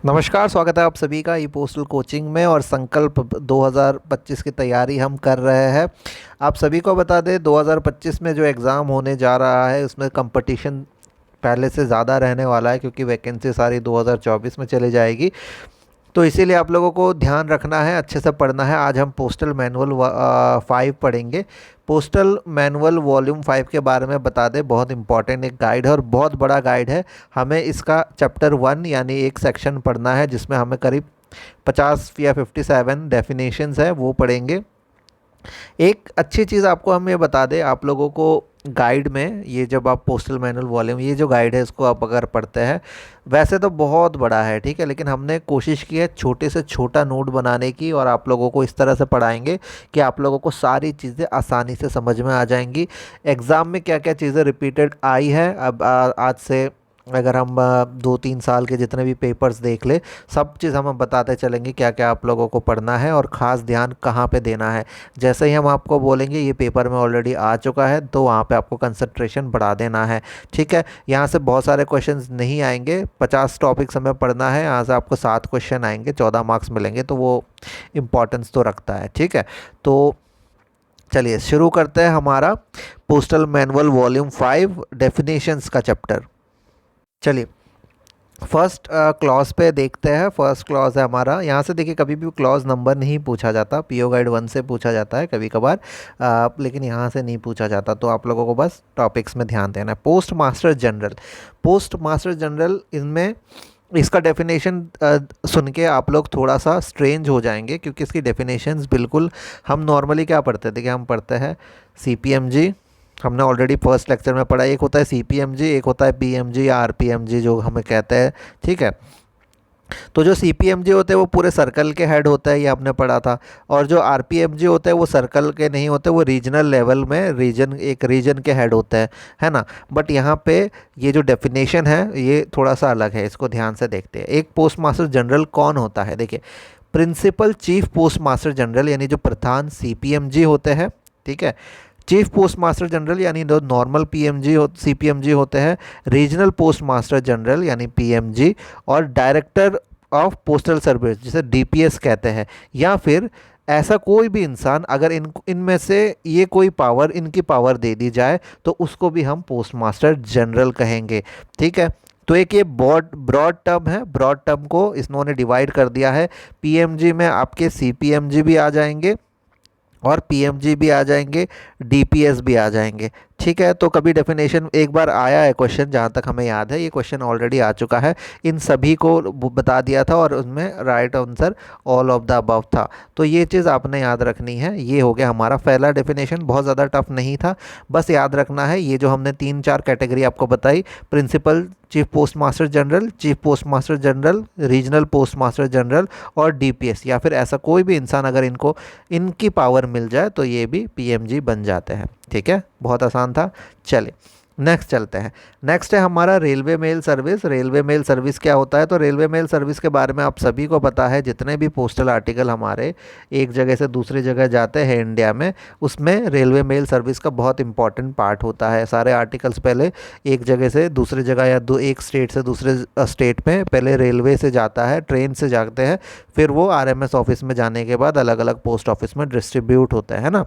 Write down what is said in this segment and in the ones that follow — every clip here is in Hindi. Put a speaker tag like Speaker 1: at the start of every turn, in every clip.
Speaker 1: नमस्कार, स्वागत है आप सभी का ई पोस्टल कोचिंग में। और संकल्प 2025 की तैयारी हम कर रहे हैं। आप सभी को बता दें, 2025 में जो एग्ज़ाम होने जा रहा है उसमें कंपटीशन पहले से ज़्यादा रहने वाला है, क्योंकि वैकेंसी सारी 2024 में चली जाएगी। तो इसीलिए आप लोगों को ध्यान रखना है, अच्छे से पढ़ना है। आज हम पोस्टल मैनुअल 5 पढ़ेंगे। पोस्टल मैनुअल वॉल्यूम 5 के बारे में बता दें, बहुत इंपॉर्टेंट एक गाइड है और बहुत बड़ा गाइड है। हमें इसका चैप्टर 1 यानी एक सेक्शन पढ़ना है, जिसमें हमें करीब 50 या 57 डेफिनेशंस है, वो पढ़ेंगे। एक अच्छी चीज़ आपको हम ये बता दें, आप लोगों को गाइड में, ये जब आप पोस्टल मैनुअल वॉल्यूम, ये जो गाइड है इसको आप अगर पढ़ते हैं, वैसे तो बहुत बड़ा है, ठीक है, लेकिन हमने कोशिश की है छोटे से छोटा नोट बनाने की, और आप लोगों को इस तरह से पढ़ाएंगे कि आप लोगों को सारी चीज़ें आसानी से समझ में आ जाएंगी। एग्ज़ाम में क्या क्या चीज़ें रिपीटेड आई है, अब आज से अगर हम 2-3 साल के जितने भी पेपर्स देख ले, सब चीज़ हम बताते चलेंगे क्या क्या आप लोगों को पढ़ना है और ख़ास ध्यान कहाँ पे देना है। जैसे ही हम आपको बोलेंगे ये पेपर में ऑलरेडी आ चुका है, तो वहाँ पे आपको कंसंट्रेशन बढ़ा देना है, ठीक है। यहाँ से बहुत सारे क्वेश्चंस नहीं आएंगे, 50 टॉपिक्स हमें पढ़ना है, यहाँ से आपको 7 क्वेश्चन आएंगे, 14 मार्क्स मिलेंगे, तो वो इम्पोर्टेंस तो रखता है, ठीक है। तो चलिए शुरू करते हैं हमारा पोस्टल मैनुअल वॉल्यूम 5 डेफिनेशंस का चैप्टर। चलिए फर्स्ट क्लॉज पे देखते हैं। फर्स्ट क्लॉज है हमारा, यहाँ से देखिए कभी भी क्लॉज नंबर नहीं पूछा जाता, पीओ गाइड 1 से पूछा जाता है कभी कभार, लेकिन यहाँ से नहीं पूछा जाता। तो आप लोगों को बस टॉपिक्स में ध्यान देना है। Post master general, post master general, इनमें इसका डेफिनेशन सुन के आप लोग थोड़ा सा स्ट्रेंज हो जाएंगे, क्योंकि इसकी डेफिनेशंस बिल्कुल, हम नॉर्मली क्या पढ़ते थे कि हम पढ़ते हैं सीपीएमजी, हमने ऑलरेडी फर्स्ट लेक्चर में पढ़ा। एक होता है सीपीएमजी, एक होता है पीएमजी या आरपीएमजी जो हमें कहते हैं, ठीक है। तो जो सीपीएमजी होते हैं वो पूरे सर्कल के हेड होता है, ये आपने पढ़ा था। और जो आरपीएमजी होते हैं वो सर्कल के नहीं होते, वो रीजनल लेवल में एक रीजन के हेड होते हैं, है ना। बट यहाँ पे ये जो डेफिनेशन है ये थोड़ा सा अलग है, इसको ध्यान से देखते हैं। एक पोस्ट मास्टर जनरल कौन होता है, देखिए, principal chief post master general, यानी जो प्रधान सीपीएमजी होते हैं, ठीक है। चीफ पोस्ट मास्टर जनरल यानी जो नॉर्मल पीएमजी सीपीएमजी होते हैं, रीजनल पोस्ट मास्टर जनरल यानी पीएमजी, और डायरेक्टर ऑफ पोस्टल सर्विस जिसे डीपीएस कहते हैं। या फिर ऐसा कोई भी इंसान, अगर इनमें से ये कोई पावर, इनकी पावर दे दी जाए, तो उसको भी हम पोस्ट मास्टर जनरल कहेंगे, ठीक है। तो एक ये ब्रॉड टर्म है, ब्रॉड टर्म को इन्होंने डिवाइड कर दिया है। पीएमजी में आपके सीपीएमजी भी आ जाएंगे और पीएमजी भी आ जाएंगे, डीपीएस भी आ जाएंगे, ठीक है। तो कभी डेफिनेशन एक बार आया है क्वेश्चन, जहाँ तक हमें याद है ये क्वेश्चन ऑलरेडी आ चुका है, इन सभी को बता दिया था और उसमें right answer all of the above था। तो ये चीज़ आपने याद रखनी है। ये हो गया हमारा पहला डेफिनेशन, बहुत ज़्यादा टफ नहीं था, बस याद रखना है। ये जो हमने 3-4 कैटेगरी आपको बताई, principal chief post master general, chief post master general, regional post master general और डीपीएस, या फिर ऐसा कोई भी इंसान अगर इनकी पावर मिल जाए तो ये भी पीएमजी बन जाते हैं, ठीक है। बहुत आसान था। चलिए नेक्स्ट चलते हैं। नेक्स्ट है हमारा railway mail service. Railway mail service क्या होता है, तो रेलवे मेल सर्विस के बारे में आप सभी को पता है, जितने भी पोस्टल आर्टिकल हमारे एक जगह से दूसरी जगह जाते हैं इंडिया में, उसमें रेलवे मेल सर्विस का बहुत इंपॉर्टेंट पार्ट होता है। सारे आर्टिकल्स पहले एक जगह से दूसरी जगह या एक स्टेट से दूसरे स्टेट में पहले रेलवे से जाता है, ट्रेन से जाते हैं, फिर वो आरएमएस ऑफिस में जाने के बाद अलग अलग पोस्ट ऑफिस में डिस्ट्रीब्यूट होता है ना।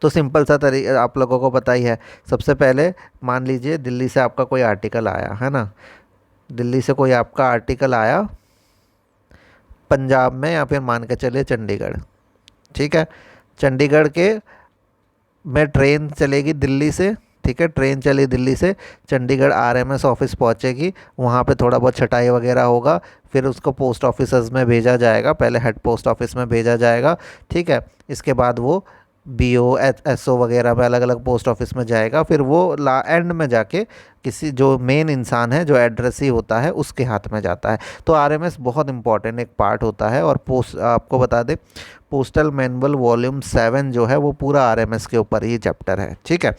Speaker 1: तो सिंपल सा तरीका आप लोगों को पता ही है। सबसे पहले मान लीजिए दिल्ली से आपका कोई आर्टिकल आया, है ना, दिल्ली से कोई आपका आर्टिकल आया पंजाब में, या फिर मान के चलिए चंडीगढ़, ठीक है। चंडीगढ़ के में ट्रेन चलेगी दिल्ली से, ठीक है, ट्रेन चली दिल्ली से, चंडीगढ़ आरएमएस ऑफिस पहुंचेगी, वहाँ पे थोड़ा बहुत छटाई वगैरह होगा, फिर उसको पोस्ट ऑफिस में भेजा जाएगा, पहले हेड पोस्ट ऑफिस में भेजा जाएगा, ठीक है। इसके बाद वो बीओ एसओ वगैरह में अलग अलग पोस्ट ऑफिस में जाएगा, फिर वो एंड में जाके किसी जो मेन इंसान है, जो एड्रेस ही होता है, उसके हाथ में जाता है। तो आरएमएस बहुत इंपॉर्टेंट एक पार्ट होता है। और आपको बता दें, पोस्टल मैनुअल वॉल्यूम 7 जो है वो पूरा आरएमएस के ऊपर ही चैप्टर है, ठीक है।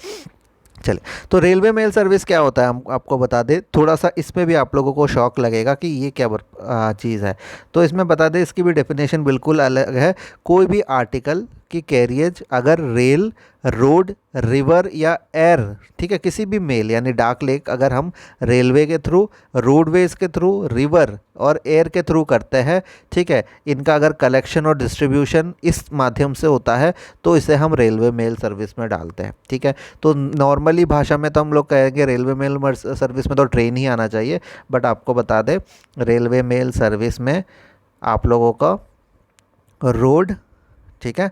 Speaker 1: चलिए, तो रेलवे मेल सर्विस क्या होता है हम आपको बता दें, थोड़ा सा इसमें भी आप लोगों को शौक लगेगा कि ये क्या चीज़ है। तो इसमें बता दें, इसकी भी डेफिनेशन बिल्कुल अलग है। कोई भी आर्टिकल की कैरियज अगर रेल, रोड, रिवर या एयर, ठीक है, किसी भी मेल यानी डाक लेख अगर हम रेलवे के थ्रू, रोडवेज के थ्रू, रिवर और एयर के थ्रू करते हैं, ठीक है, इनका अगर कलेक्शन और डिस्ट्रीब्यूशन इस माध्यम से होता है तो इसे हम रेलवे मेल सर्विस में डालते हैं, ठीक है। तो नॉर्मली भाषा में तो हम लोग कहेंगे रेलवे मेल सर्विस में तो ट्रेन ही आना चाहिए, बट आपको बता दें रेलवे मेल सर्विस में आप लोगों का रोड, ठीक है,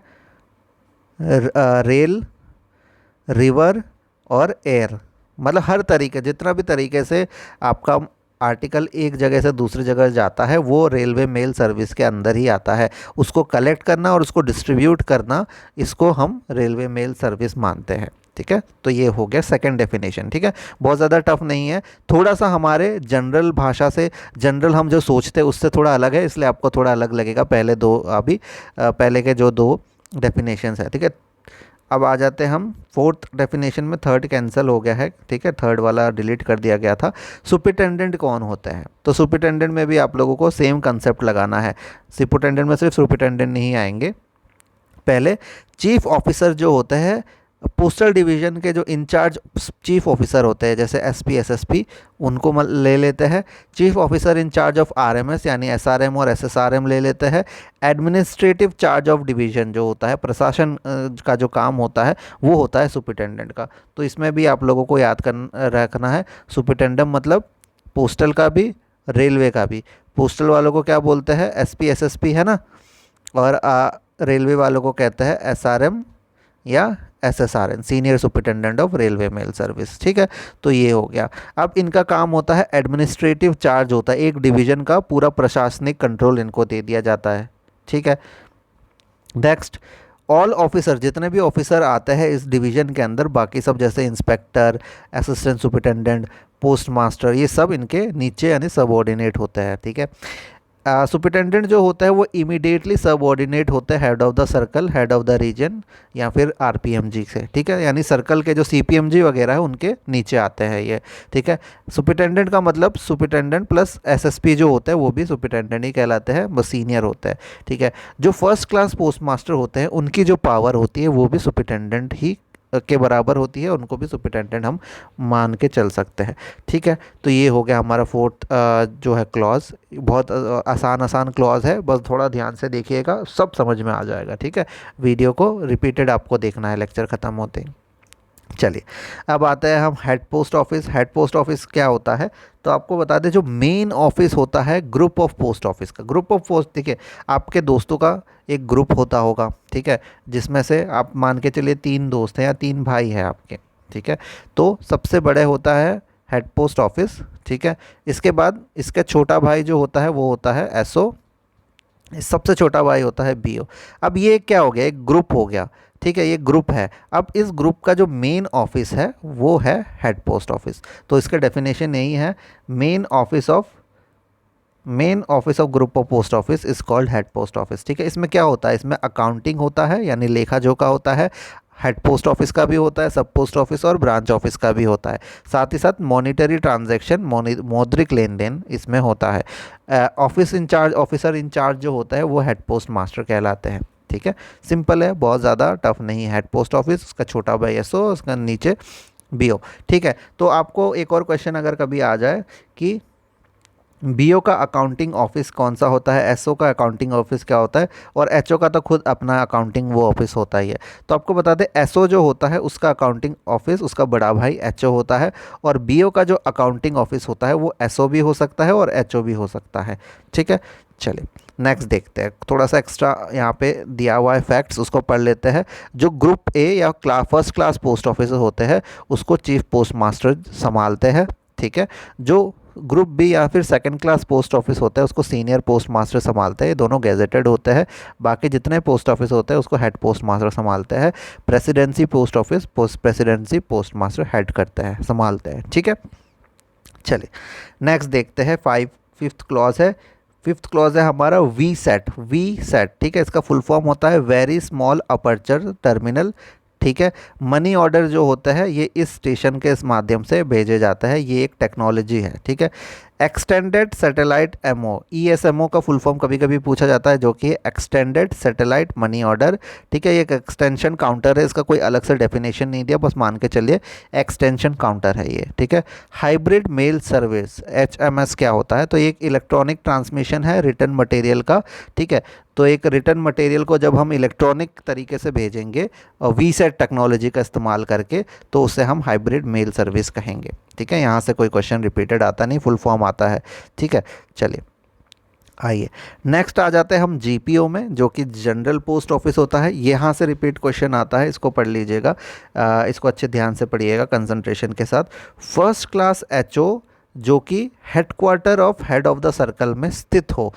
Speaker 1: रेल, रिवर और एयर, मतलब हर तरीके, जितना भी तरीके से आपका आर्टिकल एक जगह से दूसरी जगह जाता है वो रेलवे मेल सर्विस के अंदर ही आता है। उसको कलेक्ट करना और उसको डिस्ट्रीब्यूट करना, इसको हम रेलवे मेल सर्विस मानते हैं, ठीक है। तो ये हो गया सेकंड डेफिनेशन, ठीक है। बहुत ज़्यादा टफ नहीं है, थोड़ा सा हमारे जनरल भाषा से, जनरल हम जो सोचते हैं उससे थोड़ा अलग है, इसलिए आपको थोड़ा अलग लगेगा पहले दो, अभी पहले के जो दो डेफिनेशंस है, ठीक है। अब आ जाते हैं हम फोर्थ डेफिनेशन में, थर्ड कैंसिल हो गया है, ठीक है, थर्ड वाला डिलीट कर दिया गया था। सुपरिटेंडेंट कौन होता है? तो सुपरिटेंडेंट में भी आप लोगों को सेम कंसेप्ट लगाना है। सुपरिटेंडेंट में सिर्फ सुपरिटेंडेंट नहीं आएंगे, पहले चीफ ऑफिसर जो होते हैं पोस्टल डिवीज़न के, जो इंचार्ज चीफ ऑफिसर होते हैं जैसे एसपी, एसएसपी, उनको ले लेते हैं। Chief officer in-charge of RMS यानी एसआरएम और एसएसआरएम ले लेते हैं। एडमिनिस्ट्रेटिव चार्ज ऑफ डिवीज़न जो होता है, प्रशासन का जो काम होता है वो होता है सुपरिटेंडेंट का। तो इसमें भी आप लोगों को याद रखना है, सुपरिटेंडेंट मतलब पोस्टल का भी, रेलवे का भी। पोस्टल वालों को क्या बोलते हैं? एसपी, एसएसपी, है ना, और रेलवे वालों को कहते हैं एसआरएम या SSRN, senior superintendent of railway mail service, ठीक है। तो ये हो गया। अब इनका काम होता है एडमिनिस्ट्रेटिव चार्ज होता है, एक डिवीज़न का पूरा प्रशासनिक कंट्रोल इनको दे दिया जाता है, ठीक है। नेक्स्ट, ऑल ऑफिसर, जितने भी ऑफिसर आते हैं इस डिवीज़न के अंदर, बाकी सब जैसे inspector, assistant superintendent, post master, ये सब इनके नीचे यानी सबऑर्डिनेट होते हैं, ठीक है। सुपरिटेंडेंट जो होता है वो इमीडिएटली सबऑर्डिनेट होता है head of the circle, head of the region या फिर आरपीएमजी से, ठीक है, यानी सर्कल के जो सीपीएमजी वगैरह है उनके नीचे आते हैं ये, ठीक है। सुपरिटेंडेंट का मतलब सुपरिटेंडेंट प्लस एसएसपी जो होता है वो भी सुपरिटेंडेंट ही कहलाते हैं, बस सीनियर होता है, ठीक है। जो फर्स्ट क्लास पोस्ट मास्टर होते हैं उनकी जो पावर होती है वो भी सुपरिटेंडेंट ही के बराबर होती है, उनको भी सुपरिटेंडेंट हम मान के चल सकते हैं, ठीक है। तो ये हो गया हमारा फोर्थ जो है क्लॉज। बहुत आसान क्लॉज है, बस थोड़ा ध्यान से देखिएगा, सब समझ में आ जाएगा, ठीक है। वीडियो को रिपीटेड आपको देखना है लेक्चर ख़त्म होते ही। चलिए अब आते हैं हम head post office. Head post office क्या होता है? तो आपको बता दें, जो मेन ऑफिस होता है ग्रुप ऑफ पोस्ट ऑफिस का, ग्रुप ऑफ पोस्ट, ठीक है, आपके दोस्तों का एक ग्रुप होता होगा, ठीक है, जिसमें से आप मान के चलिए 3 दोस्त हैं या 3 भाई हैं आपके, ठीक है। तो सबसे बड़े होता है हेड पोस्ट ऑफिस, ठीक है। इसके बाद इसका छोटा भाई जो होता है वो होता है एसओ, सबसे छोटा भाई होता है बीओ। अब ये क्या हो गया? एक ग्रुप हो गया, ठीक है, ये ग्रुप है। अब इस ग्रुप का जो मेन ऑफिस है वो है हेड पोस्ट ऑफिस। तो इसका डेफिनेशन यही है, main office of group of post office is called head post office, ठीक है। इसमें क्या होता है? इसमें अकाउंटिंग होता है यानी लेखा जोखा होता है, हेड पोस्ट ऑफिस का भी होता है, सब पोस्ट ऑफिस और ब्रांच ऑफिस का भी होता है। साथ ही साथ मॉनिटरी ट्रांजैक्शन, मौद्रिक लेन देन इसमें होता है। ऑफिस इंचार्ज, ऑफिसर इंचार्ज जो होता है वो हेड पोस्ट मास्टर कहलाते हैं, ठीक है। सिंपल है, बहुत ज़्यादा टफ नहीं है। हेड पोस्ट ऑफिस, उसका छोटा भाई एसओ, उसका नीचे बीओ, ठीक है। तो आपको एक और क्वेश्चन अगर कभी आ जाए कि बीओ का अकाउंटिंग ऑफिस कौन सा होता है, एसओ का अकाउंटिंग ऑफिस क्या होता है, और एचओ का तो खुद अपना अकाउंटिंग वो ऑफिस होता ही है। तो आपको बता दें, एसओ जो होता है उसका अकाउंटिंग ऑफिस उसका बड़ा भाई एचओ होता है, और बीओ का जो अकाउंटिंग ऑफिस होता है वो एसओ भी हो सकता है और एचओ भी हो सकता है, ठीक है। चलिए नेक्स्ट देखते हैं, थोड़ा सा एक्स्ट्रा यहाँ पे दिया हुआ है फैक्ट्स, उसको पढ़ लेते हैं। जो ग्रुप ए या फर्स्ट क्लास पोस्ट ऑफिस होते हैं उसको चीफ पोस्ट मास्टर संभालते हैं, ठीक है। जो ग्रुप बी या फिर सेकंड क्लास पोस्ट ऑफिस होता है उसको सीनियर पोस्ट मास्टर संभालते हैं, ये दोनों गैजेटेड होते हैं। बाकी जितने पोस्ट ऑफिस होते हैं उसको हेड पोस्ट मास्टर संभालते हैं। Presidency post office presidency post master head करते हैं, संभालते हैं, ठीक है। चलिए नेक्स्ट देखते हैं, फिफ्थ क्लॉज है। फिफ्थ क्लॉज है हमारा वी सेट, ठीक है। इसका फुल फॉर्म होता है वेरी स्मॉल अपर्चर टर्मिनल, ठीक है। मनी ऑर्डर जो होता है ये इस स्टेशन के इस माध्यम से भेजे जाता है, ये एक टेक्नोलॉजी है, ठीक है। एक्सटेंडेड सैटेलाइट एमओ, ईएसएमओ का फुल फॉर्म कभी कभी पूछा जाता है, जो कि एक्सटेंडेड सैटेलाइट मनी ऑर्डर। ठीक है, ये एक एक्सटेंशन काउंटर है, इसका कोई अलग से डेफिनेशन नहीं दिया, बस मान के चलिए एक्सटेंशन काउंटर है ये। ठीक है, हाइब्रिड मेल सर्विस, एचएमएस क्या होता है? तो ये एक इलेक्ट्रॉनिक ट्रांसमिशन है रिटर्न मटेरियल का। ठीक है, तो एक रिटर्न मटेरियल को जब हम इलेक्ट्रॉनिक तरीके से भेजेंगे और वीसेट टेक्नोलॉजी का इस्तेमाल करके, तो उसे हम हाइब्रिड मेल सर्विस कहेंगे। ठीक है, यहाँ से कोई क्वेश्चन रिपीटेड आता नहीं, फुल फॉर्म आता है। ठीक है, चलिए आइए नेक्स्ट आ जाते हैं हम जीपीओ में, जो कि जनरल पोस्ट ऑफिस होता है। यहाँ से रिपीट क्वेश्चन आता है, इसको पढ़ लीजिएगा, इसको अच्छे ध्यान से पढ़िएगा कंसंट्रेशन के साथ। फर्स्ट क्लास एचओ जो कि headquarter of head of the circle में स्थित हो,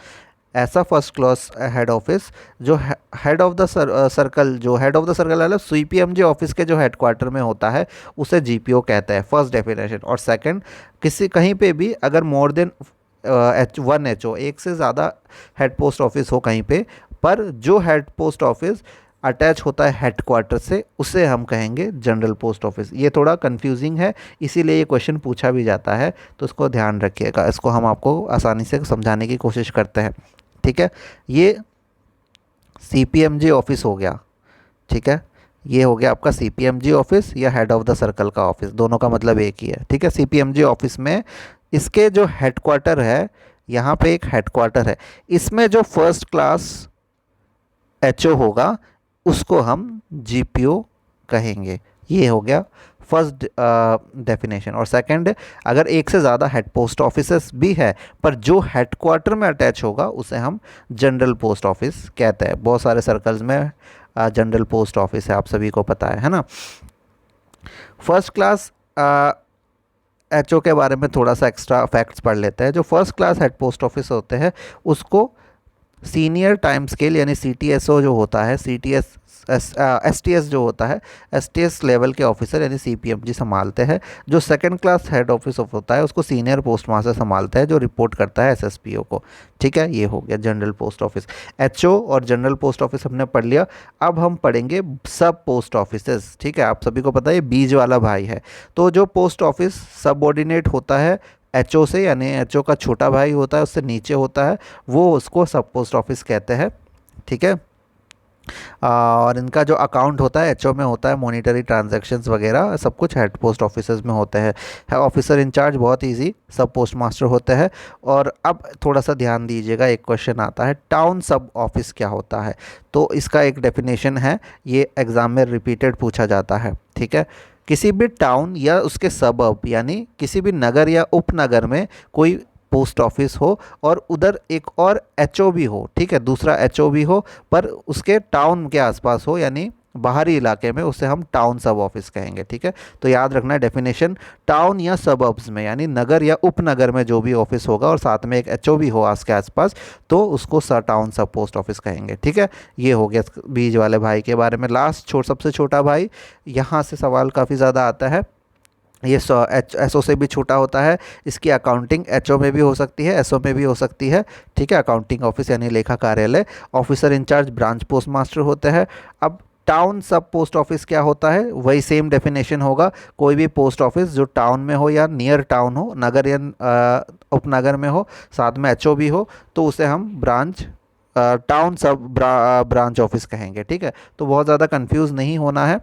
Speaker 1: ऐसा फर्स्ट क्लास हेड ऑफिस जो हेड ऑफ द सर्कल, जो हेड ऑफ द सर्कल मतलब सीपीएमजी ऑफिस के जो हेडक्वार्टर में होता है, उसे जीपीओ कहते हैं, फर्स्ट डेफिनेशन। और सेकंड, किसी कहीं पे भी अगर मोर देन वन एचओ, एक से ज़्यादा हेड पोस्ट ऑफिस हो कहीं पे, पर जो हेड पोस्ट ऑफिस अटैच होता है हेडक्वार्टर से, उसे हम कहेंगे जनरल पोस्ट ऑफिस। ये थोड़ा कंफ्यूजिंग है, इसीलिए ये क्वेश्चन पूछा भी जाता है, तो इसको ध्यान रखिएगा, इसको हम आपको आसानी से समझाने की कोशिश करते हैं। ठीक है, ये सीपीएमजी ऑफिस हो गया। ठीक है, ये हो गया आपका सीपीएमजी ऑफिस या हेड ऑफ द सर्कल का ऑफिस, दोनों का मतलब एक ही है। ठीक है, सीपीएमजी ऑफिस में इसके जो हेडक्वार्टर है, यहाँ पे एक हेडक्वार्टर है, इसमें जो फर्स्ट क्लास एचओ होगा उसको हम जीपीओ कहेंगे। ये हो गया फर्स्ट डेफिनेशन। और सेकंड, अगर एक से ज़्यादा हेड पोस्ट ऑफिसेस भी है, पर जो हेडक्वार्टर में अटैच होगा उसे हम जनरल पोस्ट ऑफिस कहते हैं। बहुत सारे सर्कल्स में जनरल पोस्ट ऑफिस है, आप सभी को पता है ना। फर्स्ट क्लास एचओ के बारे में थोड़ा सा एक्स्ट्रा फैक्ट्स पढ़ लेते हैं। जो first class head post office होते हैं उसको सीनियर टाइम स्केल यानी सीटीएसओ जो होता है, एसटीएस जो होता है, एसटीएस लेवल के ऑफिसर यानी सीपीएमजी संभालते हैं। जो सेकंड क्लास हेड ऑफिस होता है उसको सीनियर पोस्ट मास्टर संभालता है, जो रिपोर्ट करता है एसएसपीओ को। ठीक है, ये हो गया जनरल पोस्ट ऑफिस। एचओ और जनरल पोस्ट ऑफिस हमने पढ़ लिया, अब हम पढ़ेंगे सब पोस्ट ऑफिसेस। ठीक है, आप सभी को पता है ये बीज वाला भाई है। तो जो पोस्ट ऑफिस सबऑर्डिनेट होता है एचओ से, यानी एचओ का छोटा भाई होता है, उससे नीचे होता है, वो उसको सब पोस्ट ऑफिस कहते हैं। ठीक है, और इनका जो अकाउंट होता है एचओ में होता है, मॉनिटरी ट्रांजैक्शंस वगैरह सब कुछ हेड पोस्ट ऑफिसेज में होते हैं। ऑफिसर इंचार्ज बहुत इजी सब पोस्ट मास्टर होते हैं। और अब थोड़ा सा ध्यान दीजिएगा, एक क्वेश्चन आता है टाउन सब ऑफिस क्या होता है? तो इसका एक डेफिनेशन है, ये एग्ज़ाम में रिपीटेड पूछा जाता है। ठीक है, किसी भी टाउन या उसके सबअर्ब यानी किसी भी नगर या उपनगर में कोई पोस्ट ऑफिस हो और उधर एक और एचओ भी हो। ठीक है, दूसरा एचओ भी हो, पर उसके टाउन के आसपास हो यानी बाहरी इलाके में, उसे हम टाउन सब ऑफिस कहेंगे। ठीक है, तो याद रखना डेफिनेशन, टाउन या सबअर्ब्स में यानी नगर या उपनगर में जो भी ऑफिस होगा और साथ में एक एचओ भी हो उसके आसपास, तो उसको टाउन सब पोस्ट ऑफिस कहेंगे। ठीक है, ये हो गया बीज वाले भाई के बारे में। लास्ट सबसे छोटा भाई, यहाँ से सवाल काफ़ी ज़्यादा आता है। ये एसओ से भी छोटा होता है, इसकी अकाउंटिंग एचओ में भी हो सकती है, एसओ में भी हो सकती है। ठीक है, अकाउंटिंग ऑफिस यानी लेखा कार्यालय। Officer in-charge branch post master होते हैं। अब टाउन सब पोस्ट ऑफिस क्या होता है? वही सेम डेफिनेशन होगा, कोई भी पोस्ट ऑफिस जो टाउन में हो या नियर टाउन हो, नगर या उपनगर में हो, साथ में एचओ भी हो, तो उसे हम टाउन सब ब्रांच ऑफिस कहेंगे। ठीक है, तो बहुत ज़्यादा कंफ्यूज नहीं होना है।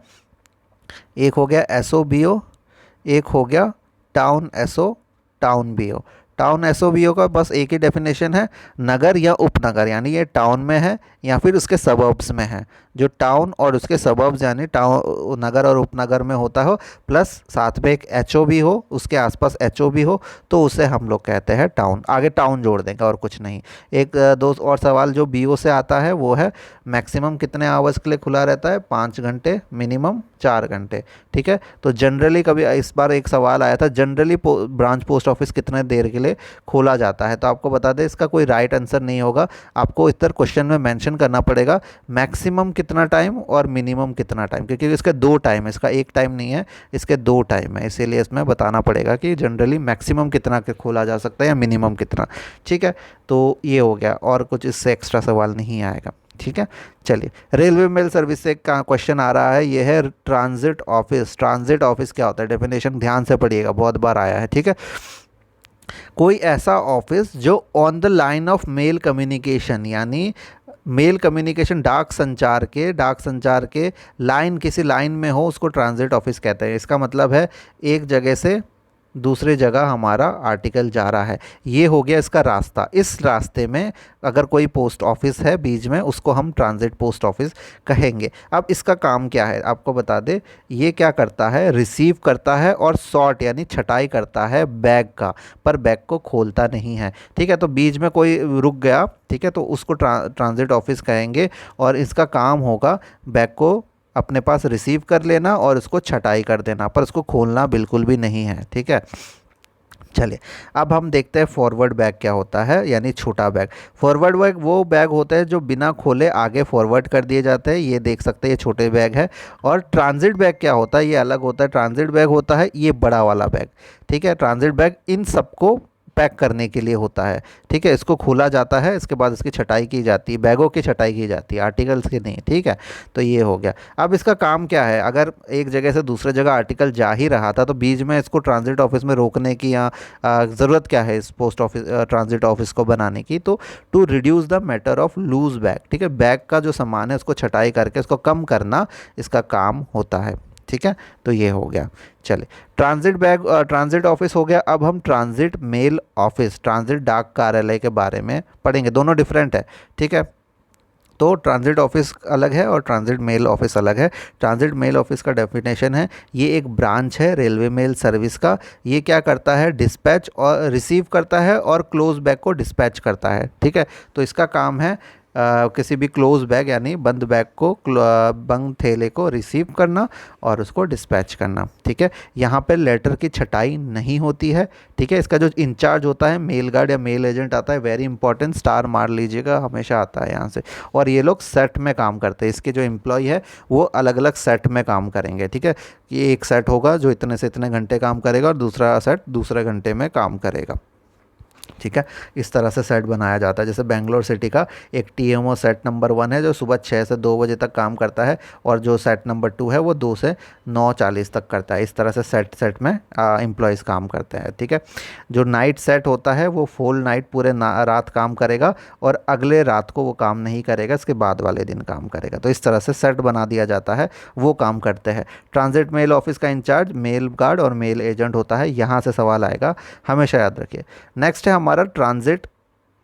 Speaker 1: एक हो गया एसओ बीओ, एक हो गया town SO town BO. Town SO BO का बस एक ही डेफिनेशन है, नगर या उपनगर, यानी ये टाउन में है या फिर उसके सबअर्ब्स में है। जो टाउन और उसके सबअर्ब्स यानी टाउन नगर और उपनगर में होता हो, प्लस साथ में एक एचओ भी हो, उसके आसपास एचओ भी हो, तो उसे हम लोग कहते हैं टाउन। आगे टाउन जोड़ देंगे और कुछ नहीं। एक दो और सवाल जो बीओ से आता है वो है मैक्सिमम कितने आवर्स के लिए खुला रहता है? 5 घंटे, मिनिमम 4 घंटे। ठीक है, तो जनरली कभी इस बार एक सवाल आया था, जनरली ब्रांच पोस्ट ऑफिस कितने देर के लिए खोला जाता है? तो आपको बता दें इसका कोई राइट आंसर नहीं होगा, आपको इस तरह क्वेश्चन में मेंशन करना पड़ेगा मैक्सिमम कितना टाइम और मिनिमम कितना टाइम, क्योंकि इसके 2 टाइम है, इसका एक टाइम नहीं है, इसके 2 टाइम है, इसीलिए इसमें बताना पड़ेगा कि जनरली मैक्सिमम कितना के खोला जा सकता है या मिनिमम कितना। ठीक है, तो ये हो गया, और कुछ इससे एक्स्ट्रा सवाल नहीं आएगा। ठीक है, चलिए रेलवे मेल सर्विस से का क्वेश्चन आ रहा है, ये है ट्रांजिट ऑफिस। ट्रांजिट ऑफिस क्या होता है? डेफिनेशन ध्यान से पढ़िएगा, बहुत बार आया है। ठीक है, कोई ऐसा ऑफिस जो on the line of male communication, यानी मेल कम्युनिकेशन डाक संचार के लाइन, किसी लाइन में हो, उसको ट्रांजिट ऑफिस कहते हैं। इसका मतलब है एक जगह से दूसरे जगह हमारा आर्टिकल जा रहा है। ये हो गया इसका रास्ता। इस रास्ते में अगर कोई पोस्ट ऑफिस है बीच में, उसको हम ट्रांजिट पोस्ट ऑफिस कहेंगे। अब इसका काम क्या है आपको बता दे। ये क्या करता है, रिसीव करता है और सॉर्ट यानी छटाई करता है बैग का, पर बैग को खोलता नहीं है। ठीक है, तो बीच में कोई रुक गया, ठीक है, तो उसको ट्रांजिट ऑफिस कहेंगे। और इसका काम होगा बैग को अपने पास रिसीव कर लेना और उसको छटाई कर देना, पर उसको खोलना बिल्कुल भी नहीं है। ठीक है, चलिए अब हम देखते हैं फॉरवर्ड बैग क्या होता है, यानी छोटा बैग। फॉरवर्ड बैग वो बैग होता है जो बिना खोले आगे फॉरवर्ड कर दिए जाते हैं। ये देख सकते हैं, ये छोटे बैग है। और ट्रांजिट बैग क्या होता है, ये अलग होता है। ट्रांजिट बैग होता है ये बड़ा वाला बैग। ठीक है, ट्रांजिट बैग इन सबको पैक करने के लिए होता है। ठीक है, इसको खोला जाता है, इसके बाद इसकी छटाई की जाती है, बैगों की छटाई की जाती है, आर्टिकल्स की नहीं। ठीक है, तो ये हो गया। अब इसका काम क्या है, अगर एक जगह से दूसरे जगह आर्टिकल जा ही रहा था तो बीच में इसको ट्रांजिट ऑफिस में रोकने की या ज़रूरत क्या है इस पोस्ट ऑफिस ट्रांजिट ऑफिस को बनाने की, तो to reduce the matter of loose bag. ठीक है, बैग का जो सामान है उसको छटाई करके उसको कम करना इसका काम होता है। ठीक है, तो ये हो गया। चलिए, ट्रांजिट बैग ट्रांजिट ऑफिस हो गया। अब हम ट्रांजिट मेल ऑफिस, ट्रांजिट डाक कार्यालय के बारे में पढ़ेंगे। दोनों डिफरेंट है। ठीक है, तो ट्रांजिट ऑफिस अलग है और ट्रांजिट मेल ऑफिस अलग है। ट्रांजिट मेल ऑफिस का डेफिनेशन है, ये एक ब्रांच है रेलवे मेल सर्विस का। ये क्या करता है, डिस्पैच और रिसीव करता है और क्लोज बैग को डिस्पैच करता है। ठीक है, तो इसका काम है किसी भी क्लोज बैग यानी बंद बैग को, बंद थैले को रिसीव करना और उसको डिस्पैच करना। ठीक है, यहाँ पे लेटर की छटाई नहीं होती है। ठीक है, इसका जो इंचार्ज होता है, मेल गार्ड या मेल एजेंट आता है, वेरी इंपॉर्टेंट, स्टार मार लीजिएगा, हमेशा आता है यहाँ से। और ये लोग सेट में काम करते हैं। इसके जो एम्प्लॉय है वो अलग अलग सेट में काम करेंगे। ठीक है, ये एक सेट होगा जो इतने से इतने घंटे काम करेगा और दूसरा सेट दूसरे घंटे में काम करेगा। ठीक है, इस तरह से सेट बनाया जाता है। जैसे बेंगलोर सिटी का एक टीएमओ सेट नंबर 1 है जो सुबह 6 से 2 बजे तक काम करता है, और जो सेट नंबर 2 है वो 2 से 9:40 तक करता है। इस तरह से सेट सेट में एम्प्लॉयज़ काम करते हैं। ठीक है, जो नाइट सेट होता है वो फुल नाइट पूरे रात काम करेगा और अगले रात को वो काम नहीं करेगा, इसके बाद वाले दिन काम करेगा। तो इस तरह से सेट बना दिया जाता है, वो काम करते हैं। ट्रांजिट मेल ऑफिस का इंचार्ज मेल गार्ड और मेल एजेंट होता है। यहाँ से सवाल आएगा, हमेशा याद रखिए। नेक्स्ट है हमारा transit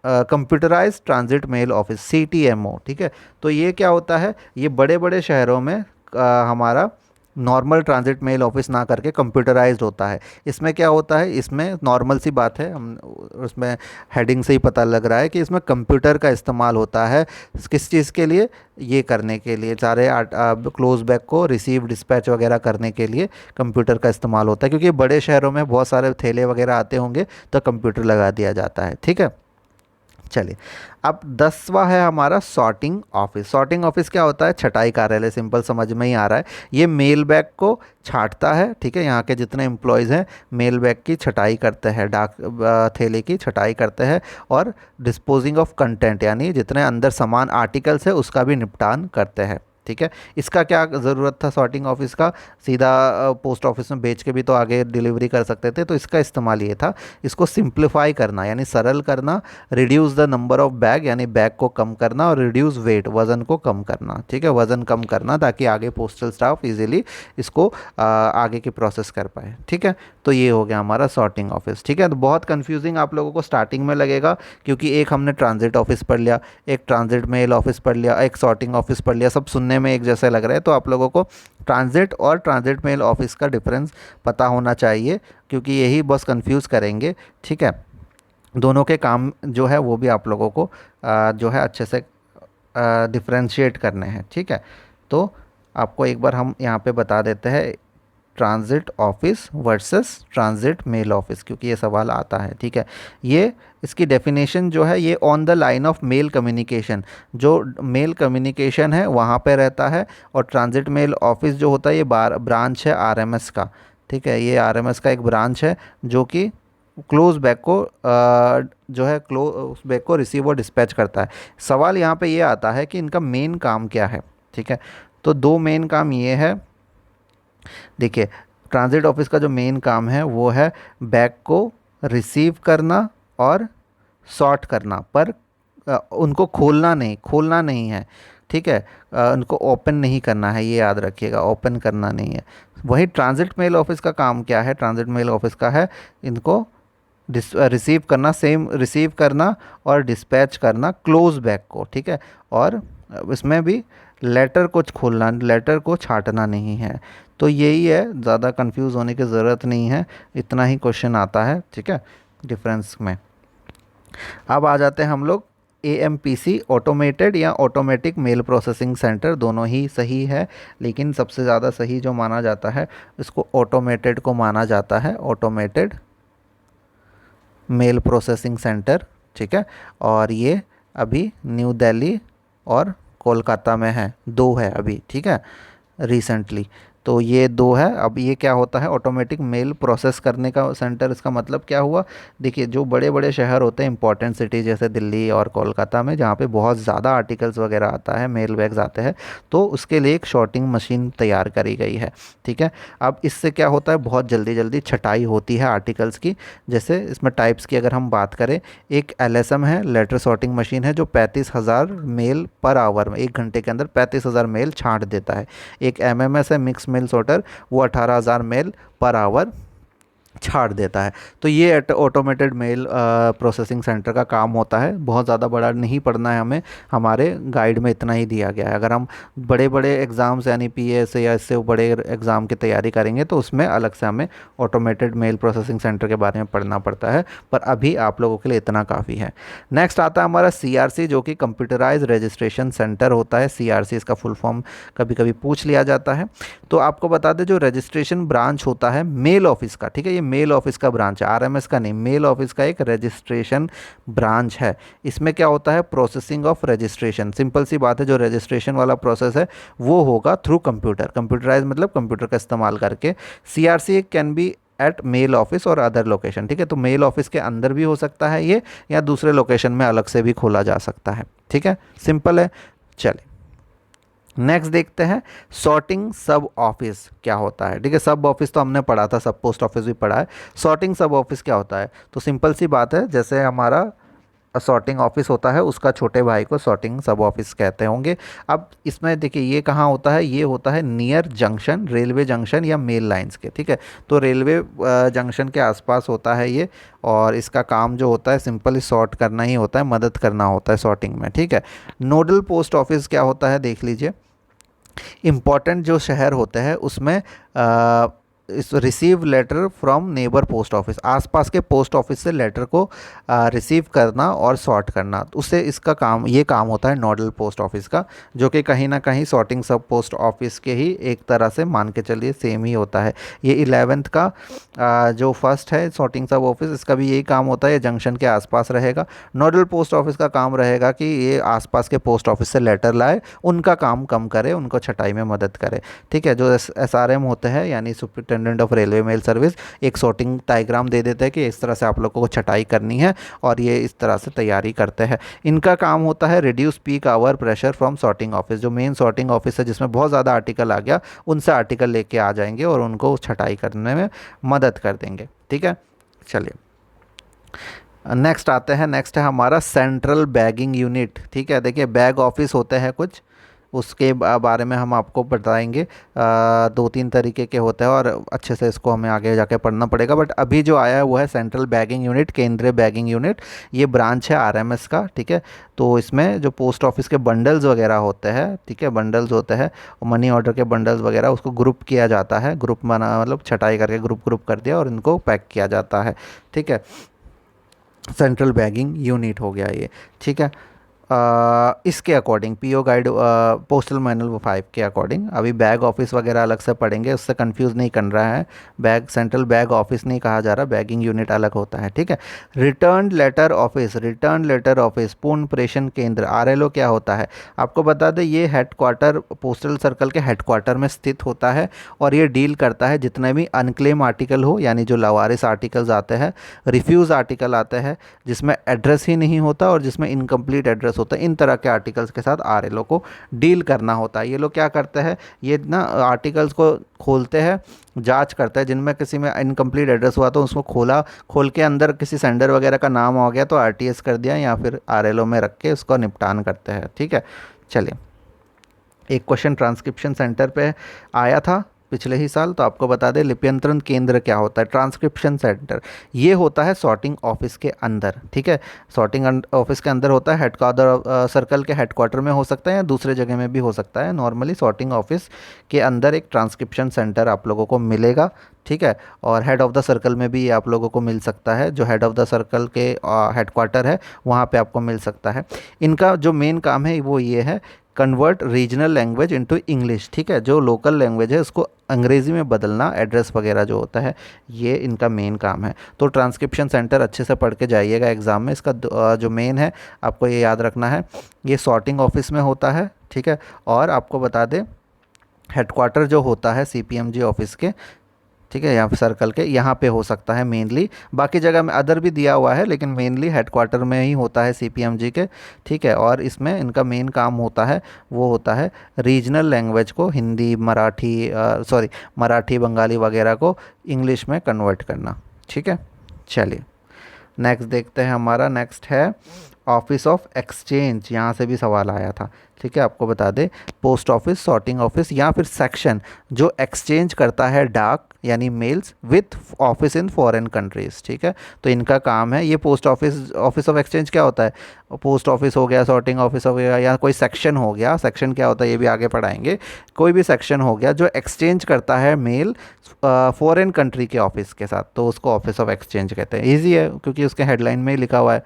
Speaker 1: computerise transit mail office, CTMO। ठीक है, तो ये क्या होता है, ये बड़े बड़े शहरों में हमारा नॉर्मल ट्रांजिट मेल ऑफिस ना करके कंप्यूटराइज्ड होता है। इसमें क्या होता है, इसमें नॉर्मल सी बात है, हम उसमें हेडिंग से ही पता लग रहा है कि इसमें कंप्यूटर का इस्तेमाल होता है। किस चीज़ के लिए, ये करने के लिए, सारे क्लोज बैग को रिसीव डिस्पैच वगैरह करने के लिए कंप्यूटर का इस्तेमाल होता है, क्योंकि बड़े शहरों में बहुत सारे थैले वगैरह आते होंगे तो कंप्यूटर लगा दिया जाता है। ठीक है, चलिए अब 10वां है हमारा सॉर्टिंग ऑफिस। सॉर्टिंग ऑफिस क्या होता है, छटाई कार्यालय, सिंपल समझ में ही आ रहा है। ये मेल बैग को छांटता है। ठीक है, यहाँ के जितने एम्प्लॉयज़ हैं मेल बैग की छटाई करते हैं, डाक थैले की छटाई करते हैं, और डिस्पोजिंग ऑफ कंटेंट यानी जितने अंदर सामान आर्टिकल्स है उसका भी निपटान करते हैं। ठीक है, इसका क्या ज़रूरत था सॉर्टिंग ऑफिस का, सीधा पोस्ट ऑफिस में बेच के भी तो आगे डिलीवरी कर सकते थे। तो इसका इस्तेमाल ये था, इसको सिंप्लीफाई करना यानी सरल करना, reduce the number of bag यानी बैग को कम करना, और रिड्यूस वेट वज़न को कम करना। ठीक है, वज़न कम करना ताकि आगे पोस्टल स्टाफ इजीली इसको आगे की प्रोसेस कर पाए। ठीक है, तो ये हो गया हमारा सॉर्टिंग ऑफिस। ठीक है, तो बहुत कंफ्यूजिंग आप लोगों को स्टार्टिंग में लगेगा, क्योंकि एक हमने ट्रांजिट ऑफिस पढ़ लिया, एक ट्रांजिट मेल ऑफिस पढ़ लिया, एक सॉर्टिंग ऑफिस पढ़ लिया, सब सुनने में एक जैसे लग रहा है। तो आप लोगों को ट्रांजिट और ट्रांजिट मेल ऑफिस का डिफरेंस पता होना चाहिए, क्योंकि यही बस कंफ्यूज करेंगे। ठीक है, दोनों के काम जो है वो भी आप लोगों को जो है अच्छे से डिफ्रेंशिएट करने हैं। ठीक है, तो आपको एक बार हम यहाँ पे बता देते हैं transit office versus transit mail office, क्योंकि ये सवाल आता है। ठीक है, ये इसकी डेफिनेशन जो है, ये on the line of male communication, जो मेल कम्युनिकेशन है वहाँ पे रहता है। और ट्रांजिट मेल ऑफिस जो होता है ये ब्रांच है RMS का। ठीक है, ये RMS का एक ब्रांच है जो कि क्लोज बैग को जो है क्लोज बैग को रिसीव और डिस्पैच करता है। सवाल यहाँ पे ये आता है कि इनका मेन काम क्या है। ठीक है, तो 2 मेन काम ये है। देखिए, ट्रांजिट ऑफिस का जो मेन काम है वो है बैग को रिसीव करना और सॉर्ट करना, पर उनको खोलना नहीं है, ठीक है। उनको ओपन नहीं करना है, ये याद रखिएगा, ओपन करना नहीं है। वही ट्रांजिट मेल ऑफिस का काम क्या है? ट्रांजिट मेल ऑफिस का है इनको रिसीव करना, सेम रिसीव करना और डिस्पैच करना क्लोज बैक को, ठीक है। और इसमें भी लेटर को खोलना, लेटर को छांटना नहीं है। तो यही है, ज़्यादा कंफ्यूज होने की ज़रूरत नहीं है, इतना ही क्वेश्चन आता है, ठीक है, डिफरेंस में। अब आ जाते हैं हम लोग AMPC, ऑटोमेटेड या ऑटोमेटिक मेल प्रोसेसिंग सेंटर, दोनों ही सही है, लेकिन सबसे ज़्यादा सही जो माना जाता है इसको ऑटोमेटेड को माना जाता है, ऑटोमेटेड मेल प्रोसेसिंग सेंटर, ठीक है। और ये अभी न्यू दिल्ली और कोलकाता में है, 2 है अभी, ठीक है, रिसेंटली। तो ये 2 है। अब ये क्या होता है? ऑटोमेटिक मेल प्रोसेस करने का सेंटर। इसका मतलब क्या हुआ? देखिए, जो बड़े बड़े शहर होते हैं, इंपॉर्टेंट सिटी जैसे दिल्ली और कोलकाता में, जहाँ पे बहुत ज़्यादा आर्टिकल्स वगैरह आता है, मेल बैग्स आते हैं, तो उसके लिए एक सॉर्टिंग मशीन तैयार करी गई है, ठीक है। अब इससे क्या होता है? बहुत जल्दी जल्दी छटाई होती है आर्टिकल्स की। जैसे इसमें टाइप्स की अगर हम बात करें, एक LSM है, लेटर सॉर्टिंग मशीन है, जो 35,000 मेल पर आवर में, 1 घंटे के अंदर 35,000 मेल छांट देता है। एक MMS है, मिक्स मेल सॉर्टर, वो 18,000 मेल पर आवर छाड़ देता है। तो ये ऑटोमेटेड मेल प्रोसेसिंग सेंटर का काम होता है। बहुत ज़्यादा बड़ा नहीं पढ़ना है हमें, हमारे गाइड में इतना ही दिया गया है। अगर हम बड़े बड़े एग्ज़ाम्स यानी PS या इससे बड़े एग्ज़ाम की तैयारी करेंगे तो उसमें अलग से हमें ऑटोमेटेड मेल प्रोसेसिंग सेंटर के बारे में पढ़ना पड़ता है, पर अभी आप लोगों के लिए इतना काफ़ी है। नेक्स्ट आता है हमारा CRC, जो कि कंप्यूटराइज रजिस्ट्रेशन सेंटर होता है। CRC इसका फुल फॉर्म कभी कभी पूछ लिया जाता है। तो आपको बता दें, जो रजिस्ट्रेशन ब्रांच होता है मेल ऑफिस का, ठीक है, ये मेल ऑफिस का ब्रांच है, RMS का नहीं, मेल ऑफिस का एक रजिस्ट्रेशन ब्रांच है। इसमें क्या होता है? Processing of registration. सिंपल सी बात है, जो रजिस्ट्रेशन वाला प्रोसेस है वो होगा थ्रू कंप्यूटर, कंप्यूटराइज मतलब कंप्यूटर का इस्तेमाल करके। CRC can be at mail office और अदर लोकेशन, ठीक है। तो मेल ऑफिस के अंदर भी हो सकता है ये, या दूसरे लोकेशन में अलग से भी खोला जा सकता है, ठीक है, सिंपल है। चलिए नेक्स्ट देखते हैं, सॉर्टिंग सब ऑफिस क्या होता है, ठीक है। सब ऑफिस तो हमने पढ़ा था, सब पोस्ट ऑफिस भी पढ़ा है। सॉर्टिंग सब ऑफिस क्या होता है? तो सिंपल सी बात है, जैसे हमारा सॉर्टिंग ऑफिस होता है, उसका छोटे भाई को सॉर्टिंग सब ऑफिस कहते होंगे। अब इसमें देखिए, ये कहाँ होता है? ये होता है नियर जंक्शन, रेलवे जंक्शन या मेल लाइंस के, ठीक है। तो रेलवे जंक्शन के आसपास होता है ये, और इसका काम जो होता है सिंपली सॉर्ट करना ही होता है, मदद करना होता है सॉर्टिंग में, ठीक है। नोडल पोस्ट ऑफिस क्या होता है? देख लीजिए, इम्पॉर्टेंट जो शहर होते हैं उसमें इस receive letter from neighbour post office, आसपास के पोस्ट ऑफिस से लेटर को रिसीव करना और सॉर्ट करना, उससे इसका काम, ये काम होता है नोडल पोस्ट ऑफिस का, जो कि कहीं ना कहीं सॉर्टिंग सब पोस्ट ऑफिस के ही एक तरह से मान के चलिए सेम ही होता है। ये 11th का जो फर्स्ट है सॉर्टिंग सब ऑफिस, इसका भी यही काम होता है, ये जंक्शन के आसपास रहेगा। नोडल पोस्ट ऑफिस का काम रहेगा कि ये आसपास के पोस्ट ऑफिस से लेटर लाए, उनका काम कम करे, उनको छटाई में मदद करे, ठीक है। जो SRM होते हैं यानी superintendent of railway mail service, एक सॉर्टिंग डायग्राम दे देते हैं कि इस तरह से आप लोगों को छटाई करनी है, और ये इस तरह से तैयारी करते हैं। इनका काम होता है reduce peak hour pressure from sorting office. जो मेन सॉर्टिंग ऑफिस है जिसमें बहुत ज़्यादा आर्टिकल आ गया, उनसे आर्टिकल लेके आ जाएंगे और उनको छटाई करने में मदद कर देंगे, ठीक है। चलिए नेक्स्ट आते हैं, नेक्स्ट है हमारा सेंट्रल बैगिंग यूनिट, ठीक है। देखिए, बैग ऑफिस होते हैं कुछ, उसके बारे में हम आपको बताएंगे। 2-3 तरीके के होते हैं और अच्छे से इसको हमें आगे जाके पढ़ना पड़ेगा, बट अभी जो आया है वो है सेंट्रल बैगिंग यूनिट, केंद्रीय बैगिंग यूनिट। ये ब्रांच है RMS का, ठीक है। तो इसमें जो पोस्ट ऑफिस के बंडल्स वगैरह होते हैं, ठीक है, बंडल्स होते हैं, मनी ऑर्डर के बंडल्स वगैरह, उसको ग्रुप किया जाता है, ग्रुप बना मतलब छटाई करके ग्रुप कर दिया और इनको पैक किया जाता है, ठीक है। सेंट्रल बैगिंग यूनिट हो गया ये, ठीक है। इसके according PO guide postal manual 5 के अकॉर्डिंग, अभी बैग ऑफिस वगैरह अलग से पढ़ेंगे, उससे कंफ्यूज नहीं कर रहा है। बैग सेंट्रल बैग ऑफिस नहीं कहा जा रहा, बैगिंग यूनिट अलग होता है, ठीक है। Return letter office, return letter office, पूर्ण प्रेषण केंद्र, RLO क्या होता है? आपको बता दें, ये हेडक्वार्टर पोस्टल सर्कल के हेडक्वार्टर में स्थित होता है, और ये डील करता है जितने भी अनक्लेम आर्टिकल हो, यानी जो लावारिस आर्टिकल्स आते हैं, रिफ्यूज़ आर्टिकल आते हैं जिसमें एड्रेस ही नहीं होता और जिसमें इनकम्प्लीट एड्रेस होते हैं, इन तरह के आर्टिकल्स के साथ आरएलओ को डील करना होता है। ये लोग क्या करते हैं, ये ना आर्टिकल्स को खोलते हैं, जांच करता है, जिनमें किसी में इनकम्प्लीट एड्रेस हुआ तो उसको खोल के अंदर किसी सेंडर वगैरह का नाम आ गया तो आरटीएस कर दिया, या फिर आरएलओ में रख के उसको निपटान करते हैं। ठीक है, चलिए एक क्वेश्चन ट्रांसक्रिप्शन सेंटर पे आया था पिछले ही साल, तो आपको बता दें लिप्यंतरण केंद्र क्या होता है। ट्रांसक्रिप्शन सेंटर ये होता है सॉर्टिंग ऑफिस के अंदर। ठीक है, सॉर्टिंग ऑफिस के अंदर होता है, हेडक्वार्टर सर्कल के हेडक्वार्टर में हो सकता है या दूसरे जगह में भी हो सकता है। नॉर्मली सॉर्टिंग ऑफिस के अंदर एक ट्रांसक्रिप्शन सेंटर आप लोगों को मिलेगा। ठीक है, और हेड ऑफ़ द सर्कल में भी ये आप लोगों को मिल सकता है, जो हेड ऑफ़ द सर्कल के हेडक्वार्टर है वहाँ पे आपको मिल सकता है। इनका जो मेन काम है वो ये है, convert regional language into English. ठीक है, जो लोकल लैंग्वेज है उसको अंग्रेज़ी में बदलना, एड्रेस वगैरह जो होता है, ये इनका मेन काम है। तो ट्रांसक्रिप्शन सेंटर अच्छे से पढ़ के जाइएगा एग्ज़ाम में। इसका जो मेन है आपको ये याद रखना है, ये सॉर्टिंग ऑफिस में होता है। ठीक है, और आपको बता दें हेडक्वार्टर जो होता है सीपीएमजी ऑफिस के, ठीक है, यहाँ पे सर्कल के यहाँ पे हो सकता है मेनली, बाकी जगह में अदर भी दिया हुआ है लेकिन मेनली हेडक्वार्टर में ही होता है सीपीएमजी के। ठीक है, और इसमें इनका मेन काम होता है वो होता है रीजनल लैंग्वेज को, हिंदी मराठी बंगाली वगैरह को इंग्लिश में कन्वर्ट करना। ठीक है, चलिए नेक्स्ट देखते हैं। हमारा नेक्स्ट है ऑफिस ऑफ एक्सचेंज, यहाँ से भी सवाल आया था। ठीक है, आपको बता दें पोस्ट ऑफिस, सॉर्टिंग ऑफिस या फिर सेक्शन जो एक्सचेंज करता है डाक यानी mails with office in foreign countries. ठीक है, तो इनका काम है ये post office. Office of exchange क्या होता है, पोस्ट ऑफिस हो गया, सॉर्टिंग ऑफिस हो गया, या कोई सेक्शन हो गया। सेक्शन क्या होता है ये भी आगे पढ़ाएंगे। कोई भी सेक्शन हो गया जो एक्सचेंज करता है मेल फॉरेन कंट्री के ऑफिस के साथ, तो उसको ऑफिस ऑफ एक्सचेंज कहते हैं। ईजी है क्योंकि उसके हेडलाइन में ही लिखा हुआ है।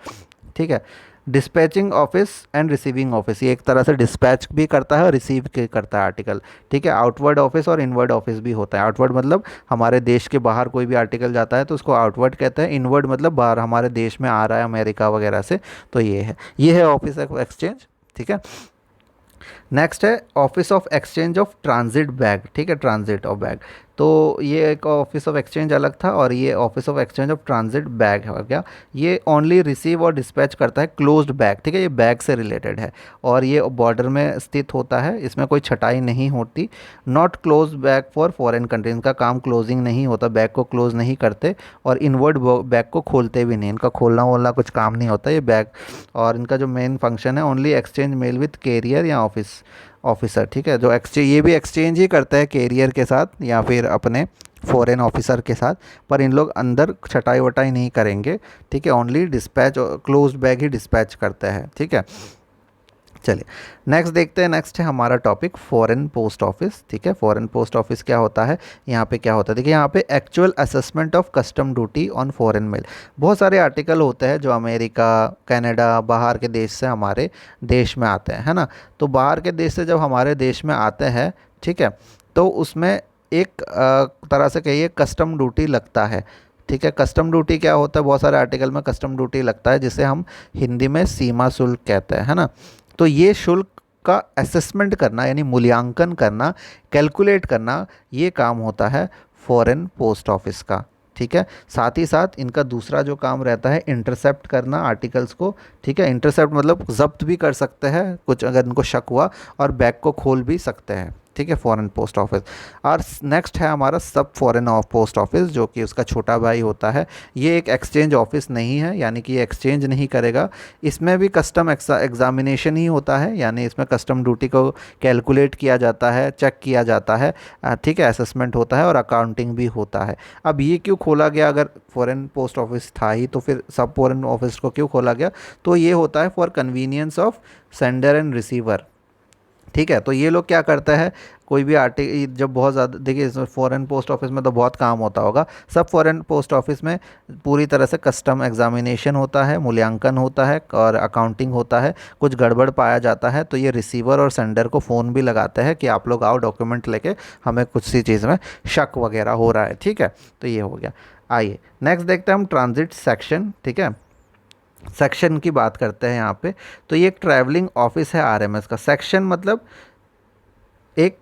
Speaker 1: ठीक है, dispatching office and receiving office, ये एक तरह से डिस्पैच भी करता है और रिसीव भी करता है आर्टिकल। ठीक है, आउटवर्ड ऑफिस और इनवर्ड ऑफिस भी होता है। आउटवर्ड मतलब हमारे देश के बाहर कोई भी आर्टिकल जाता है तो उसको आउटवर्ड कहते हैं। इनवर्ड मतलब बाहर हमारे देश में आ रहा है अमेरिका वगैरह से, तो ये है ऑफिस ऑफ एक्सचेंज। ठीक है, नेक्स्ट है office of exchange of transit bag. ठीक है, ट्रांजिट ऑफ बैग, तो ये एक ऑफिस ऑफ एक्सचेंज अलग था और ये office of exchange of transit bag है क्या। ये ओनली रिसीव और डिस्पैच करता है क्लोज्ड बैग। ठीक है, ये बैग से रिलेटेड है और ये बॉर्डर में स्थित होता है, इसमें कोई छटाई नहीं होती। Not close bag for foreign country, इनका काम क्लोजिंग नहीं होता, बैग को क्लोज नहीं करते और इनवर्ड बैग को खोलते भी नहीं, इनका खोलना वोलना कुछ काम नहीं होता ये बैग। और इनका जो मेन फंक्शन है only exchange mail with carrier या ऑफिसर। ठीक है, जो एक्सचेंज ये भी एक्सचेंज ही करता है कैरियर के साथ या फिर अपने फॉरेन ऑफिसर के साथ, पर इन लोग अंदर छटाई वटाई नहीं करेंगे। ठीक है, ओनली डिस्पैच क्लोज्ड बैग ही डिस्पैच करते हैं। ठीक है, चलिए नेक्स्ट देखते हैं। नेक्स्ट है हमारा टॉपिक फॉरेन पोस्ट ऑफिस। ठीक है, फॉरेन पोस्ट ऑफिस क्या होता है, यहाँ पे क्या होता है, देखिए यहाँ पे actual assessment of custom duty on foreign mail. बहुत सारे आर्टिकल होते हैं जो अमेरिका, कनाडा, बाहर के देश से हमारे देश में आते हैं, है ना। तो बाहर के देश से जब हमारे देश में आते हैं, ठीक है, तो उसमें एक तरह से कहिए कस्टम ड्यूटी लगता है। ठीक है, कस्टम ड्यूटी क्या होता है, बहुत सारे आर्टिकल में कस्टम ड्यूटी लगता है जिसे हम हिंदी में सीमा शुल्क कहते हैं, है ना। तो ये शुल्क का असेसमेंट करना यानी मूल्यांकन करना, कैलकुलेट करना, ये काम होता है फॉरेन पोस्ट ऑफिस का। ठीक है, साथ ही साथ इनका दूसरा जो काम रहता है इंटरसेप्ट करना आर्टिकल्स को। ठीक है, इंटरसेप्ट मतलब जब्त भी कर सकते हैं कुछ अगर इनको शक हुआ, और बैग को खोल भी सकते हैं। ठीक है, फॉरेन पोस्ट ऑफिस। और नेक्स्ट है हमारा सब फॉरेन पोस्ट ऑफिस, जो कि उसका छोटा भाई होता है। ये एक एक्सचेंज ऑफिस नहीं है, यानी कि ये एक्सचेंज नहीं करेगा। इसमें भी कस्टम एग्जामिनेशन ही होता है, यानी इसमें कस्टम ड्यूटी को कैलकुलेट किया जाता है, चेक किया जाता है। ठीक है, असेसमेंट होता है और अकाउंटिंग भी होता है। अब ये क्यों खोला गया, अगर फॉरेन पोस्ट ऑफिस था ही तो फिर सब फॉरेन ऑफिस को क्यों खोला गया, तो ये होता है for convenience of sender and receiver. ठीक है, तो ये लोग क्या करता है, कोई भी आर्टिकल जब बहुत ज़्यादा, देखिए इसमें फॉरेन पोस्ट ऑफिस में तो बहुत काम होता होगा, सब फॉरेन पोस्ट ऑफिस में पूरी तरह से कस्टम एग्जामिनेशन होता है, मूल्यांकन होता है और अकाउंटिंग होता है। कुछ गड़बड़ पाया जाता है तो ये रिसीवर और सेंडर को फ़ोन भी लगाते हैं कि आप लोग आओ डॉक्यूमेंट लेके, हमें कुछ सी चीज़ में शक वगैरह हो रहा है। ठीक है, तो ये हो गया। आइए नेक्स्ट देखते हैं हम ट्रांजिट सेक्शन। ठीक है, सेक्शन की बात करते हैं यहाँ पे। तो ये एक ट्रैवलिंग ऑफिस है आरएमएस का। सेक्शन मतलब एक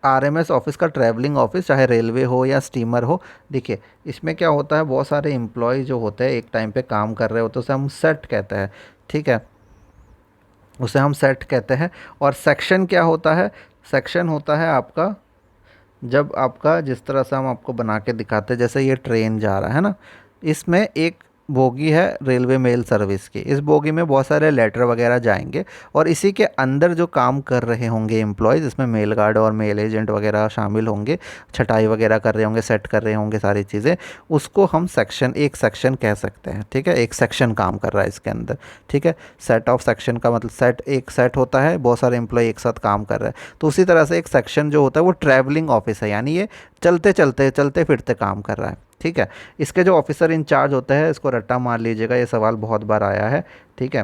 Speaker 1: आरएमएस ऑफिस का ट्रैवलिंग ऑफिस, चाहे रेलवे हो या स्टीमर हो। देखिए इसमें क्या होता है, बहुत सारे एम्प्लॉय जो होते हैं एक टाइम पे काम कर रहे होते हैं, उसे हम सेट कहते हैं। ठीक है, उसे हम सेट कहते हैं। और सेक्शन क्या होता है? सेक्शन होता है आपका, जब आपका जिस तरह से हम आपको बना के दिखाते हैं, जैसे ये ट्रेन जा रहा है ना, इसमें एक बोगी है रेलवे मेल सर्विस की, इस बोगी में बहुत सारे लेटर वगैरह जाएंगे, और इसी के अंदर जो काम कर रहे होंगे एम्प्लॉयज़, इसमें मेल गार्ड और मेल एजेंट वगैरह शामिल होंगे, छटाई वगैरह कर रहे होंगे, सेट कर रहे होंगे सारी चीज़ें, उसको हम सेक्शन, एक सेक्शन कह सकते हैं। ठीक है, एक सेक्शन काम कर रहा है इसके अंदर। ठीक है, सेट ऑफ सेक्शन का मतलब सेट, एक सेट होता है, बहुत सारे एम्प्लॉय एक साथ काम कर रहे हैं, तो उसी तरह से एक सेक्शन जो होता है वो ट्रैवलिंग ऑफिस है, यानी ये चलते चलते चलते फिरते काम कर रहा है। ठीक है, इसके जो ऑफिसर इंचार्ज होते हैं, इसको रट्टा मार लीजिएगा, ये सवाल बहुत बार आया है। ठीक है,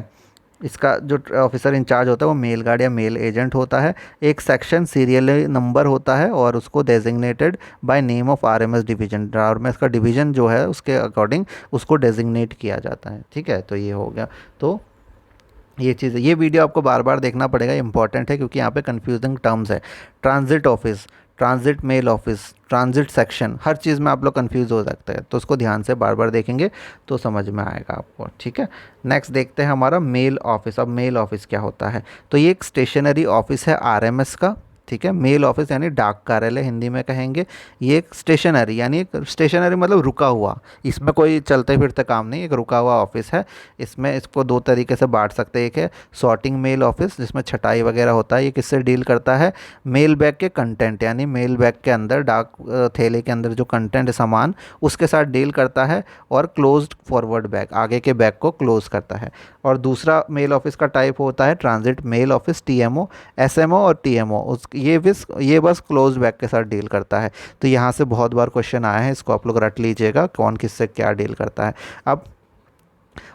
Speaker 1: इसका जो ऑफिसर इंचार्ज होता है वो मेल गार्ड या मेल एजेंट होता है। एक सेक्शन सीरियल नंबर होता है और उसको designated by name of RMS division, RMS का डिवीजन जो है उसके अकॉर्डिंग उसको डेजिग्नेट किया जाता है। ठीक है, तो ये हो गया। तो ये चीज़, ये वीडियो आपको बार बार देखना पड़ेगा, इंपॉर्टेंट है, क्योंकि यहाँ पे कंफ्यूजिंग टर्म्स है। Transit office, transit mail office, transit section, हर चीज़ में आप लोग कंफ्यूज हो सकते हैं, तो उसको ध्यान से बार बार देखेंगे तो समझ में आएगा आपको। ठीक है, नेक्स्ट देखते हैं हमारा मेल ऑफिस। अब मेल ऑफिस क्या होता है? तो ये एक स्टेशनरी ऑफिस है आरएमएस का। ठीक है, मेल ऑफिस यानी डाक कार्यालय हिंदी में कहेंगे। ये एक स्टेशनरी, यानी एक स्टेशनरी मतलब रुका हुआ, इसमें कोई चलते फिरते काम नहीं, एक रुका हुआ ऑफिस है। इसमें इसको दो तरीके से बांट सकते हैं। एक है सॉर्टिंग मेल ऑफिस, जिसमें छटाई वगैरह होता है। ये किससे डील करता है? मेल बैग के कंटेंट, यानी मेल बैग के अंदर, डाक थैले के अंदर जो कंटेंट है सामान, उसके साथ डील करता है। और क्लोज्ड फॉरवर्ड बैग, आगे के बैग को क्लोज करता है। और दूसरा मेल ऑफिस का टाइप होता है transit mail office, TMO, SMO और टीएमओ, उस ये बस क्लोज बैग के साथ डील करता है। तो यहाँ से बहुत बार क्वेश्चन आया है, इसको आप लोग रट लीजिएगा कौन किससे क्या डील करता है। अब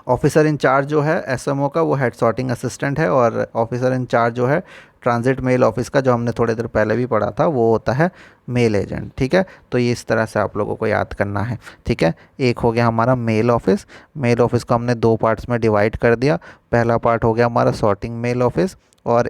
Speaker 1: ऑफिसर इंचार्ज जो है एसएमओ का, वो हेड सॉर्टिंग असिस्टेंट है, और ऑफिसर इंचार्ज जो है ट्रांजिट मेल ऑफिस का, जो हमने थोड़ी देर पहले भी पढ़ा था, वो होता है मेल एजेंट। ठीक है, तो ये इस तरह से आप लोगों को याद करना है। ठीक है, एक हो गया हमारा मेल ऑफिस। मेल ऑफिस को हमने दो पार्ट्स में डिवाइड कर दिया। पहला पार्ट हो गया हमारा सॉर्टिंग मेल ऑफिस, और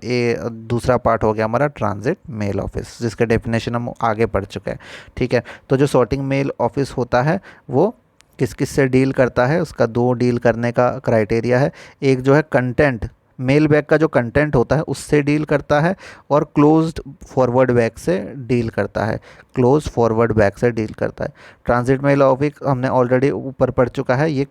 Speaker 1: दूसरा पार्ट हो गया हमारा ट्रांजिट मेल ऑफिस, जिसके डेफिनेशन हम आगे पढ़ चुके हैं। ठीक है, तो जो सॉर्टिंग मेल ऑफिस होता है वो किस किस से डील करता है, उसका दो डील करने का क्राइटेरिया है। एक जो है कंटेंट, मेल बैग का जो कंटेंट होता है उससे डील करता है, और क्लोज्ड फॉरवर्ड बैग से डील करता है, क्लोज फॉरवर्ड बैग से डील करता है। ट्रांजिट मेल ऑफिस हमने ऑलरेडी ऊपर पढ़ चुका है, ये